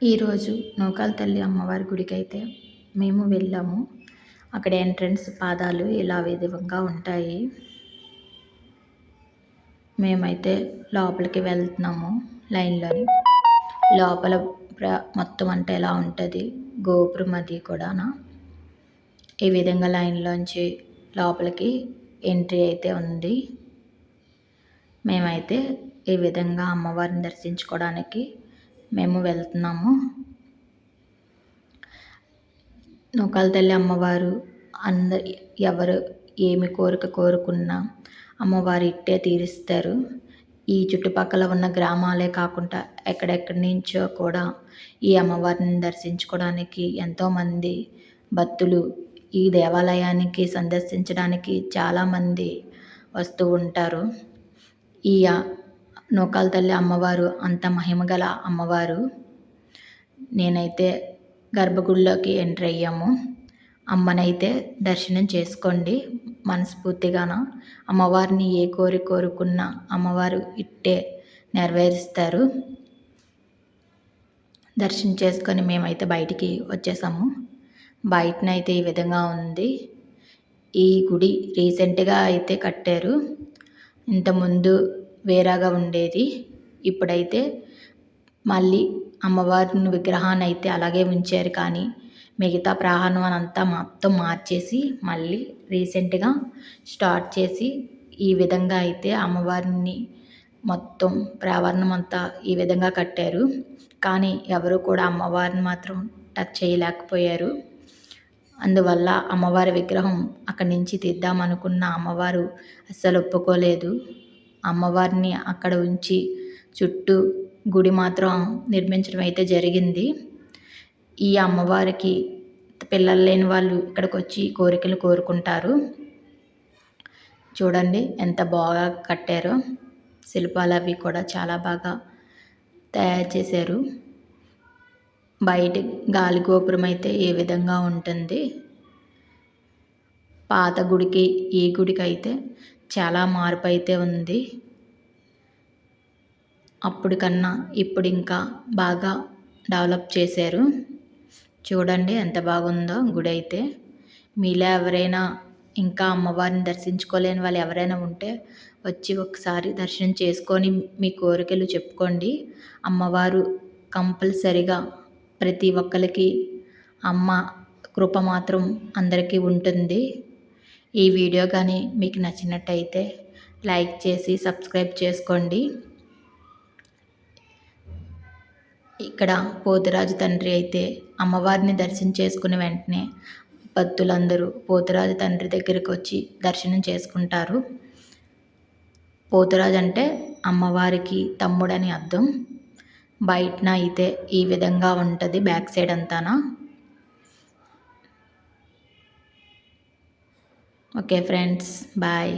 ఈరోజు నూకాల తల్లి అమ్మవారి గుడికైతే మేము వెళ్ళాము. అక్కడ ఎంట్రన్స్ పాదాలు ఇలా విధంగా ఉంటాయి. మేమైతే లోపలికి వెళ్తున్నాము లైన్లోని. లోపల మొత్తం అంటే ఎలా ఉంటుంది, గోపురం అది కూడా ఈ విధంగా లైన్లోంచి లోపలికి ఎంట్రీ అయితే ఉంది. మేమైతే ఈ విధంగా అమ్మవారిని దర్శించుకోవడానికి మేము వెళ్తున్నాము. నూకాల తల్లి అమ్మవారు ఎవరు ఏమి కోరిక కోరుకున్నా అమ్మవారు ఇట్టే తీరుస్తారు. ఈ చుట్టుపక్కల ఉన్న గ్రామాలే కాకుండా ఎక్కడెక్కడి నుంచో కూడా ఈ అమ్మవారిని దర్శించుకోవడానికి ఎంతోమంది భక్తులు ఈ దేవాలయానికి సందర్శించడానికి చాలామంది వస్తూ ఉంటారు. ఈ నూకాల తల్లి అమ్మవారు అంత మహిమగల అమ్మవారు. నేనైతే గర్భగుడిలోకి ఎంటర్ అయ్యాము. అమ్మనైతే దర్శనం చేసుకోండి మనస్ఫూర్తిగాన. అమ్మవారిని ఏ కోరుకున్నా అమ్మవారు ఇట్టే నెరవేరుస్తారు. దర్శనం చేసుకొని మేమైతే బయటికి వచ్చేసాము. బయటనైతే ఈ విధంగా ఉంది. ఈ గుడి రీసెంట్గా అయితే కట్టారు. ఇంతకుముందు వేరేగా ఉండేది. ఇప్పుడైతే మళ్ళీ అమ్మవారిని విగ్రహాన్ని అయితే అలాగే ఉంచారు, కానీ మిగతా ప్రాంగణం అంతా మొత్తం మార్చేసి మళ్ళీ రీసెంట్గా స్టార్ట్ చేసి ఈ విధంగా అయితే అమ్మవారిని మొత్తం ప్రావరణం అంతా ఈ విధంగా కట్టారు. కానీ ఎవరు కూడా అమ్మవారిని మాత్రం టచ్ చేయలేకపోయారు. అందువల్ల అమ్మవారి విగ్రహం అక్కడి నుంచి తీద్దామనుకున్న అమ్మవారు అస్సలు ఒప్పుకోలేదు. అమ్మవారిని అక్కడ ఉంచి చుట్టూ గుడి మాత్రం నిర్మించడం అయితే జరిగింది. ఈ అమ్మవారికి పిల్లలు లేని వాళ్ళు ఇక్కడికి వచ్చి కోరికలు కోరుకుంటారు. చూడండి ఎంత బాగా కట్టారో. శిల్పాలు అవి కూడా చాలా బాగా తయారు చేశారు. బయట గాలి గోపురం అయితే ఏ విధంగా ఉంటుంది. పాత గుడికి ఈ గుడికి అయితే చాలా మార్పు అయితే ఉంది. అప్పటికన్నా ఇప్పుడు ఇంకా బాగా డెవలప్ చేశారు. చూడండి ఎంత బాగుందో గుడి అయితే. మీలో ఎవరైనా ఇంకా అమ్మవారిని దర్శించుకోలేని వాళ్ళు ఎవరైనా ఉంటే వచ్చి ఒకసారి దర్శనం చేసుకొని మీ కోరికలు చెప్పుకోండి. అమ్మవారు కంపల్సరిగా ప్రతి ఒక్కరికి అమ్మ కృప మాత్రం అందరికీ ఉంటుంది. ఈ వీడియో కానీ మీకు నచ్చినట్టయితే లైక్ చేసి సబ్స్క్రైబ్ చేసుకోండి. ఇక్కడ పోతురాజు తండ్రి అయితే అమ్మవారిని దర్శనం చేసుకుని వెంటనే భక్తులందరూ పోతురాజు తండ్రి దగ్గరికి వచ్చి దర్శనం చేసుకుంటారు. పోతురాజు అంటే అమ్మవారికి తమ్ముడని అర్థం. బయటన అయితే ఈ విధంగా ఉంటుంది బ్యాక్ సైడ్ అంతానా. Okay friends, bye.